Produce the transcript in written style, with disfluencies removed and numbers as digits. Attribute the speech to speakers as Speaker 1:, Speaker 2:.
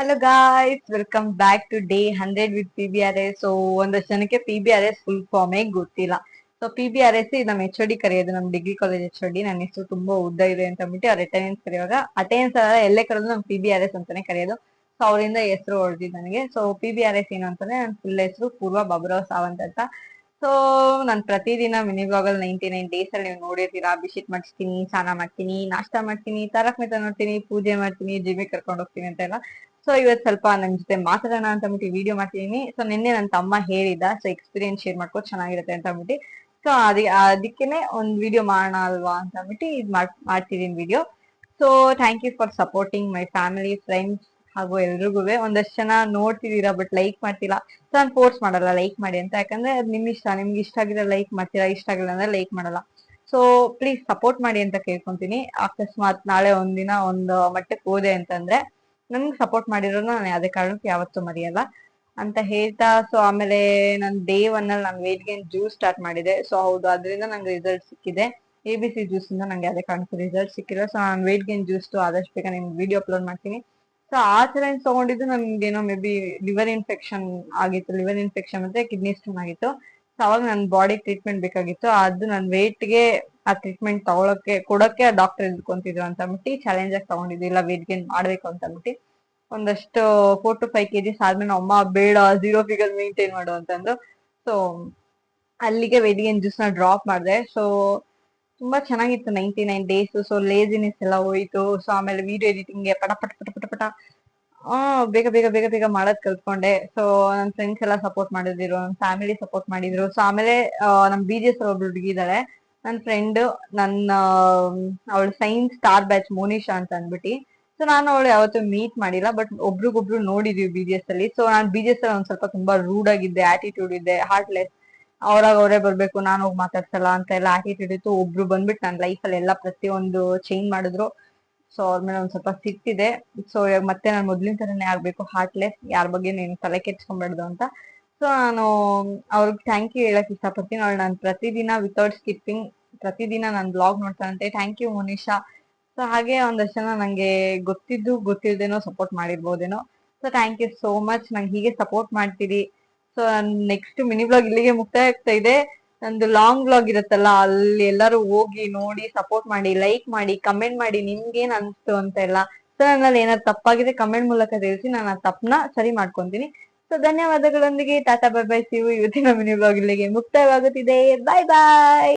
Speaker 1: Hello guys, welcome back to day 100 with PBRS. So ಒಂದಷ್ಟು ಜನಕ್ಕೆ PBRS full ಫಾರ್ಮೇ ಗೊತ್ತಿಲ್ಲ. So PBRS ನಮ್ಮ HOD ಕರೆಯೋದು, ನಮ್ಮ ಡಿಗ್ರಿ ಕಾಲೇಜ್ HOD. ನನ್ನ ಹೆಸರು ತುಂಬಾ ಉದ್ದ ಇದೆ ಅಂತ ಅಂದ್ಬಿಟ್ಟು ಅವ್ರ ಅಟೆಂಡೆನ್ಸ್ ಕರೆಯುವಾಗ ಅಟೆಂಡೆನ್ಸ್ ಎಲ್ಲೇ ಕರೆದು ನಮ್ PBRS ಅಂತಾನೆ ಕರೆಯೋದು. ಸೊ ಅವರಿಂದ ಹೆಸರು ಹೊಡೆದಿದ್ದು ನನಗೆ. ಸೊ PBRS ಏನು ಅಂತಂದ್ರೆ ನನ್ನ ಫುಲ್ ಹೆಸರು ಪೂರ್ವ ಬಾಬುರಾವ್ ಸಾವಂತ್ ಅಂತ. ಸೊ ನಾನು ಪ್ರತಿದಿನ ಮಿನಿ ಬ್ಲಾಗ್ ಅಲ್ಲಿ 99 ಡೇಸ್ ಅಲ್ಲಿ ನೀವು ನೋಡಿರ್ತೀರಾ. ಅಭಿಷೇಕ್ ಮಾಡಿಸ್ತೀನಿ, ಸ್ನಾನ ಮಾಡ್ತೀನಿ, ನಾಷ್ಟ ಮಾಡ್ತೀನಿ, ತಾರಕ್ ಮೆಹತಾ ನೋಡ್ತೀನಿ, ಪೂಜೆ ಮಾಡ್ತೀನಿ, ಜಿಮ್ಗೆ ಕರ್ಕೊಂಡು ಹೋಗ್ತೀನಿ ಅಂತ ಎಲ್ಲ. ಸೊ ಇವತ್ತು ಸ್ವಲ್ಪ ನನ್ ಜೊತೆ ಮಾತಾಡೋಣ ಅಂತ ಅಂದ್ಬಿಟ್ಟು ವಿಡಿಯೋ ಮಾಡ್ತಿದೀನಿ. ಸೊ ನಿನ್ನೆ ನನ್ನ ತಮ್ಮ ಹೇಳಿದ, ಸೊ ಎಕ್ಸ್ಪೀರಿಯನ್ಸ್ ಶೇರ್ ಮಾಡ್ಕೋ ಚೆನ್ನಾಗಿರುತ್ತೆ ಅಂತ ಅಂದ್ಬಿಟ್ಟು. ಸೊ ಅದಕ್ಕೇನೆ ಒಂದ್ ವಿಡಿಯೋ ಮಾಡೋಣ ಅಲ್ವಾ ಅಂತ ಅಂದ್ಬಿಟ್ಟು ಮಾಡ್ತಿದೀನಿ video. So thank you for supporting my family, friends ಹಾಗೂ ಎಲ್ರಿಗೂ. ಒಂದಷ್ಟು ಜನ ನೋಡ್ತಿದೀರಾ ಬಟ್ ಲೈಕ್ ಮಾಡ್ತಿಲ್ಲ. ಸೊ ನಾನು ಫೋರ್ಸ್ ಮಾಡಲ್ಲ ಲೈಕ್ ಮಾಡಿ ಅಂತ, ಯಾಕಂದ್ರೆ ಅದು ನಿಮ್ ಇಷ್ಟ. ನಿಮ್ಗೆ ಇಷ್ಟ ಆಗಿದ್ರೆ ಲೈಕ್ ಮಾಡ್ತೀರಾ, ಇಷ್ಟ ಆಗಿಲ್ಲ ಅಂದ್ರೆ ಲೈಕ್ ಮಾಡಲ್ಲ. ಸೊ ಪ್ಲೀಸ್ ಸಪೋರ್ಟ್ ಮಾಡಿ ಅಂತ ಕೇಳ್ಕೊಂತೀನಿ. ಅಕಸ್ಮಾತ್ ನಾಳೆ ಒಂದಿನ ಒಂದು ಮಟ್ಟಕ್ಕೆ ಹೋದೆ ಅಂತಂದ್ರೆ ನನ್ಗೆ ಸಪೋರ್ಟ್ ಮಾಡಿರೋದು ನಾನು ಯಾವುದೇ ಕಾರಣಕ್ಕೂ ಯಾವತ್ತೂ ಮರೆಯಲ್ಲ ಅಂತ ಹೇಳ್ತಾ. ಸೊ ಆಮೇಲೆ ನಾನು ಡೇ 1 ಅಲ್ಲಿ ನಾನು ವೇಟ್ ಗೇನ್ ಜ್ಯೂಸ್ ಸ್ಟಾರ್ಟ್ ಮಾಡಿದೆ. ಸೊ ಹೌದು, ಅದರಿಂದ ನಂಗೆ ರಿಸಲ್ಟ್ ಸಿಕ್ಕಿದೆ. ABC ಜ್ಯೂಸ್ ಇಂದ ನಂಗೆ ಯಾವುದೇ ಕಾರಣಕ್ಕೂ ರಿಸಲ್ಟ್ ಸಿಕ್ಕಿಲ್ಲ. ಸೊ ನಾನು ವೇಟ್ ಗೇನ್ ಜ್ಯೂಸ್ ಆದಷ್ಟು ಬೇಗ ನಿಮ್ಗೆ ವಿಡಿಯೋ ಅಪ್ಲೋಡ್ ಮಾಡ್ತೀನಿ. ಸೊ ಆ ಚಾಲೆಂಜ್ ತಗೊಂಡಿದ್ದು ನನ್ಗೆ ಏನೋ ಮೇ ಬಿ ಲಿವರ್ ಇನ್ಫೆಕ್ಷನ್ ಆಗಿತ್ತು. ಲಿವರ್ ಇನ್ಫೆಕ್ಷನ್ ಮತ್ತೆ ಕಿಡ್ನಿ ಸ್ಟೋನ್ ಆಗಿತ್ತು. ಸೊ ಅವಾಗ ನನ್ನ ಬಾಡಿ ಟ್ರೀಟ್ಮೆಂಟ್ ಬೇಕಾಗಿತ್ತು. ಅದು ನನ್ನ ವೇಟ್ಗೆ ಆ ಟ್ರೀಟ್ಮೆಂಟ್ ಕೊಡಕ್ಕೆ ಆ ಡಾಕ್ಟರ್ ಎದ್ಕೊಂತಿದ್ರು ಅಂತ ಅಂದ್ಬಿಟ್ಟು ಚಾಲೆಂಜ್ ಆಗಿ ತಗೊಂಡಿದ್ದು. ಇಲ್ಲ ವೇಟ್ ಗೇನ್ ಮಾಡ್ಬೇಕು ಅಂತ ಅಂದ್ಬಿಟ್ಟು ಒಂದಷ್ಟು 4 to 5 kgs ಆದ್ಮೇಲೆ ಅಮ್ಮ ಬೇಡ, 0 ಫಿಗರ್ ಮೇಂಟೈನ್ ಮಾಡು ಅಂತಂದು. ಸೊ ಅಲ್ಲಿಗೆ ವೇಟ್ ಗೇನ್ ಜ್ಯೂಸ್ ನ ಡ್ರಾಪ್ ಮಾಡಿದೆ. ಸೊ ತುಂಬಾ ಚೆನ್ನಾಗಿತ್ತು 99 ಡೇಸ್. ಸೊ ಲೇಜಿನೆಸ್ ಎಲ್ಲ ಹೋಯ್ತು. ಸೊ ಆಮೇಲೆ ವಿಡಿಯೋ ಎಡಿಟಿಂಗ್ ಗೆ ಪಟ ಪಟ ಪಟ ಪಟ ಪಟ ಬೇಗ ಬೇಗ ಬೇಗ ಬೇಗ ಮಾಡೋದ್ ಕಲ್ತ್ಕೊಂಡೆ. ಸೊ ನನ್ನ ಫ್ರೆಂಡ್ಸ್ ಎಲ್ಲ ಸಪೋರ್ಟ್ ಮಾಡಿದ್ರು, ನನ್ನ ಫ್ಯಾಮಿಲಿ ಸಪೋರ್ಟ್ ಮಾಡಿದ್ರು. ಸೊ ಆಮೇಲೆ ನಮ್ BGS ಒಬ್ಳು ಹುಡುಗಿದಾಳೆ, ನನ್ನ ಫ್ರೆಂಡ್, ನನ್ನ ಅವಳು ಸೈನ್ಸ್ ಸ್ಟಾರ್ ಬ್ಯಾಚ್ ಮೋನಿಶಾ ಅಂತ ಅಂದ್ಬಿಟ್ಟು. ಸೊ ನಾನು ಅವಳು ಯಾವತ್ತೂ ಮೀಟ್ ಮಾಡಿಲ್ಲ, ಬಟ್ ಒಬ್ರಿಗೊಬ್ರು ನೋಡಿದೀವಿ BGS ಅಲ್ಲಿ. ಸೊ ನಾನು BGS ಅಲ್ಲಿ ಒಂದ್ ಸ್ವಲ್ಪ ತುಂಬಾ ರೂಡ್ ಆಗಿದ್ದೆ, ಆಟಿಟ್ಯೂಡ್ ಇದ್ದೆ, ಹಾರ್ಟ್ಲೆಸ್. ಅವ್ರಾಗ ಅವರೇ ಬರ್ಬೇಕು, ನಾನು ಹೋಗಿ ಮಾತಾಡ್ಸಲ್ಲ ಅಂತ ಎಲ್ಲ ಆಟಿಟ್ಯೂಡ್ ಇತ್ತು. ಒಬ್ರು ಬಂದ್ಬಿಟ್ಟು ನನ್ನ ಲೈಫಲ್ಲಿ ಎಲ್ಲ ಪ್ರತಿಯೊಂದು ಚೇಂಜ್ ಮಾಡಿದ್ರು. ಸೊ ಅವ್ರ ಮೇಲೆ ಒಂದ್ ಸ್ವಲ್ಪ ಸಿಟ್ಟಿದೆ. ಸೊ ಇವಾಗ ಮತ್ತೆ ನಾನು ಮೊದ್ಲಿನ ತರನೇ ಆಗ್ಬೇಕು, ಹಾರ್ಟ್ಲೆಸ್, ಯಾರ ಬಗ್ಗೆ ನೀನು ತಲೆ ಕೆಡ್ಸ್ಕೊಂಡ್ಬಾರ್ದು ಅಂತ. ಸೊ ನಾನು ಅವ್ರಿಗೆ ಥ್ಯಾಂಕ್ ಯು ಹೇಳಕ್ ಇಷ್ಟಪಡ್ತೀನಿ. ಅವಳು ನಾನು ಪ್ರತಿದಿನ ವಿತೌಟ್ ಸ್ಕಿಪ್ಪಿಂಗ್ ಪ್ರತಿದಿನ ನಾನು ಬ್ಲಾಗ್ ನೋಡ್ತಾನಂತೆ. Thank you Monisha. ಸೊ ಹಾಗೆ ಒಂದಷ್ಟು ಜನ ನಂಗೆ ಗೊತ್ತಿದ್ದು ಗೊತ್ತಿಲ್ದೇನೋ ಸಪೋರ್ಟ್ ಮಾಡಿರ್ಬೋದೇನೋ. So thank you so much, ನಂಗೆ ಹೀಗೆ ಸಪೋರ್ಟ್ ಮಾಡ್ತೀರಿ. ಸೊ ನೆಕ್ಸ್ಟ್ ಮಿನಿ ಬ್ಲಾಗ್ ಇಲ್ಲಿಗೆ ಮುಕ್ತಾಯ ಆಗ್ತಾ ಇದೆ. ನಂದು ಲಾಂಗ್ ಬ್ಲಾಗ್ ಇರುತ್ತಲ್ಲ, ಅಲ್ಲಿ ಎಲ್ಲರೂ ಹೋಗಿ ನೋಡಿ, ಸಪೋರ್ಟ್ ಮಾಡಿ, ಲೈಕ್ ಮಾಡಿ, ಕಮೆಂಟ್ ಮಾಡಿ, ನಿಮ್ಗೇನ್ ಅನ್ಸ್ತು ಅಂತ ಎಲ್ಲ. ಸೊ ನನ್ನಲ್ಲಿ ಏನಾದ್ರು ತಪ್ಪಾಗಿದೆ ಕಮೆಂಟ್ ಮೂಲಕ ತಿಳಿಸಿ, ನಾನು ಆ ತಪ್ಪನ್ನ ಸರಿ ಮಾಡ್ಕೊಂತೀನಿ. ಸೊ ಧನ್ಯವಾದಗಳೊಂದಿಗೆ tata bye bye, see you. ಇವತ್ತಿನ ಮಿನಿ ಬ್ಲಾಗ್ ಇಲ್ಲಿಗೆ ಮುಕ್ತಾಯವಾಗುತ್ತಿದೆ. ಬಾಯ್ ಬಾಯ್.